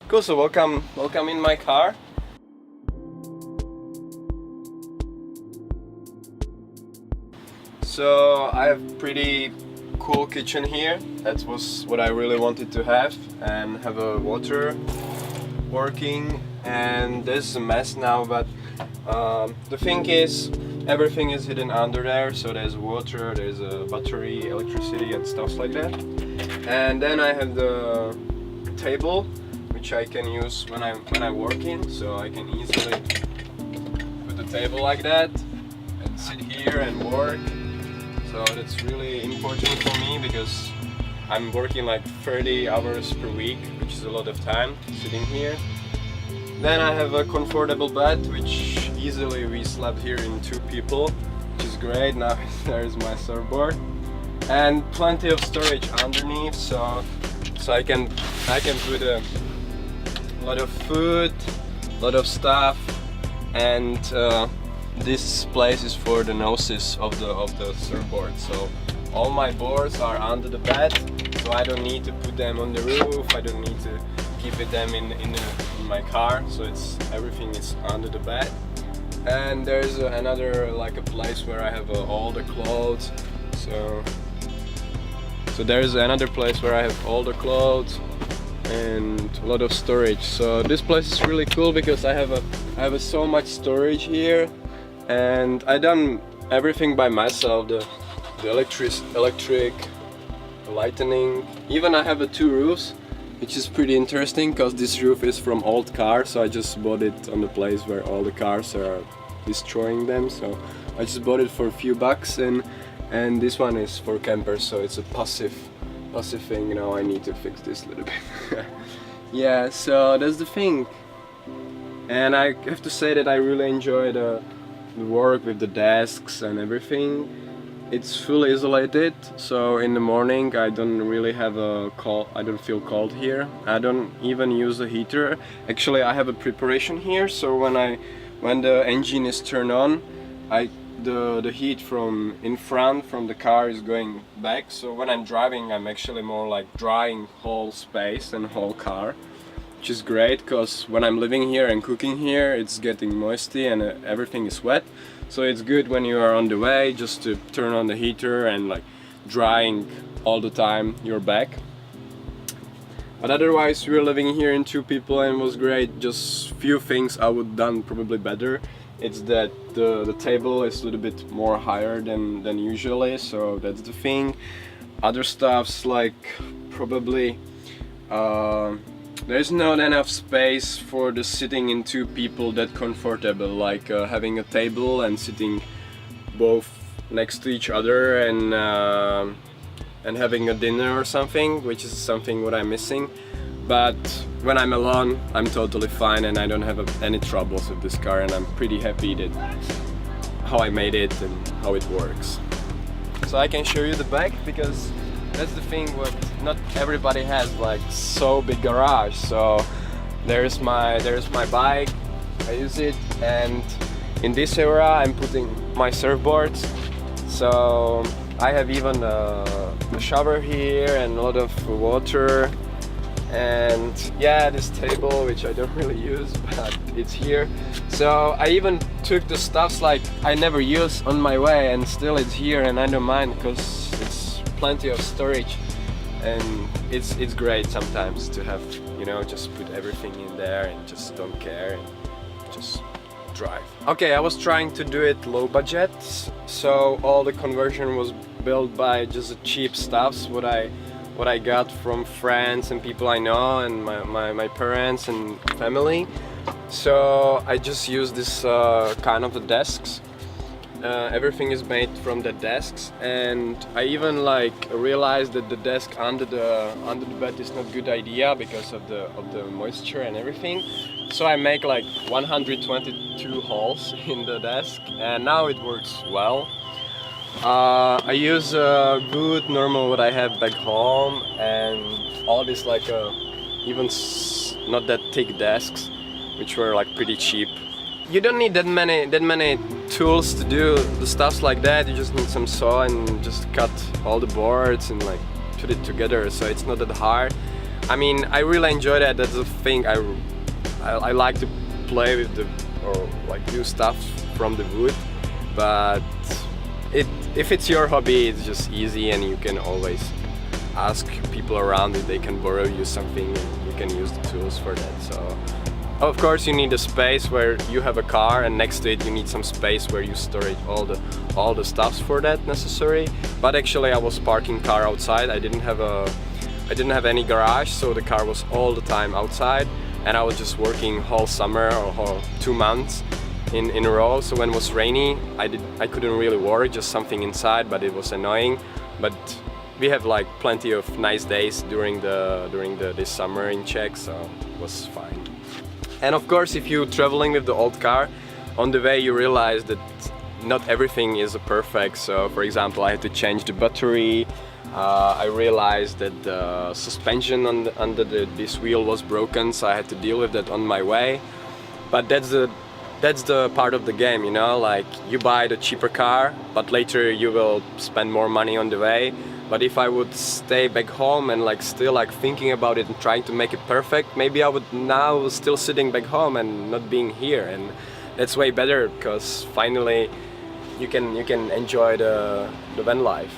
Cool, so welcome in my car. So I have pretty cool kitchen here. That was what I really wanted to have, and have a water working, and there's a mess now, but the thing is, everything is hidden under there, so there's water, there's a battery, electricity and stuff like that. And then I have the table, which I can use when I'm working, so I can easily put the table like that and sit here and work. So that's really important for me because I'm working like 30 hours per week, which is a lot of time sitting here. Then I have a comfortable bed, which easily we slept here in 2 people, which is great. Now there's my surfboard and plenty of storage underneath, so I can put a lot of food, a lot of stuff, and this place is for the noses of the surfboard. So all my boards are under the bed, so I don't need to put them on the roof. I don't need to keep them in my car. So everything is under the bed. And there's another like a place where I have all the clothes. So there's another place where I have all the clothes and a lot of storage. So this place is really cool because I have so much storage here, and I done everything by myself. The electric, the lighting. Even I have 2 roofs, which is pretty interesting because this roof is from old cars. So I just bought it on the place where all the cars are destroying them. So I just bought it for a few bucks, and this one is for campers. So it's a passive thing. You know, I need to fix this a little bit. Yeah, so that's the thing. And I have to say that I really enjoy the work with the desks and everything. It's fully isolated, so in the morning I don't really have I don't feel cold here. I don't even use a heater. Actually, I have a preparation here, so when the engine is turned on, the heat from in front from the car is going back. So when I'm driving, I'm actually more like drying whole space and whole car, which is great because when I'm living here and cooking here, it's getting moisty and everything is wet. So it's good when you are on the way just to turn on the heater and like drying all the time your back. But otherwise, we're living here in 2 people and it was great. Just few things I would done probably better. It's that the table is a little bit more higher than usually, so that's the thing. Other stuff's like probably there's not enough space for the sitting in 2 people that comfortable, like having a table and sitting both next to each other and having a dinner or something, which is something what I'm missing. But when I'm alone, I'm totally fine and I don't have any troubles with this car, and I'm pretty happy that how I made it and how it works. So I can show you the back because that's the thing what not everybody has, like so big garage. So there's my bike, I use it, and in this area I'm putting my surfboards. So I have even a shower here and a lot of water, and yeah, this table which I don't really use, but it's here. So I even took the stuffs like I never use on my way, and still it's here, and I don't mind because it's plenty of storage, and it's great sometimes to have, you know, just put everything in there and just don't care and just drive. Okay, I was trying to do it low budget, so all the conversion was built by just the cheap stuffs what I got from friends and people I know and my parents and family. So I just use this kind of the desks. Everything is made from the desks, and I even like realized that the desk under the bed is not good idea because of the moisture and everything. So I make like 122 holes in the desk, and now it works well. I use good normal what I have back home, and all this like even not that thick desks, which were like pretty cheap. You don't need that many tools to do the stuffs like that. You just need some saw and just cut all the boards and like put it together, so it's not that hard. I mean, I really enjoy that. That's the thing. I like to play with the, or like do stuff from the wood, but if it's your hobby, it's just easy, and you can always ask people around if they can borrow you something, and you can use the tools for that. So of course you need a space where you have a car, and next to it you need some space where you store it, all the stuffs for that necessary. But actually I was parking car outside. I didn't have any garage, so the car was all the time outside, and I was just working whole summer or whole 2 months in a row. So when it was rainy, I couldn't really work, just something inside, but it was annoying. But we have like plenty of nice days during this summer in Czech, so it was fine. And of course, if you're traveling with the old car, on the way you realize that not everything is perfect. So for example, I had to change the battery. I realized that the suspension under this wheel was broken, so I had to deal with that on my way. But that's the part of the game, you know, like you buy the cheaper car, but later you will spend more money on the way. But if I would stay back home and like still like thinking about it and trying to make it perfect, maybe I would now still sitting back home and not being here, and that's way better, because finally you can enjoy the van life.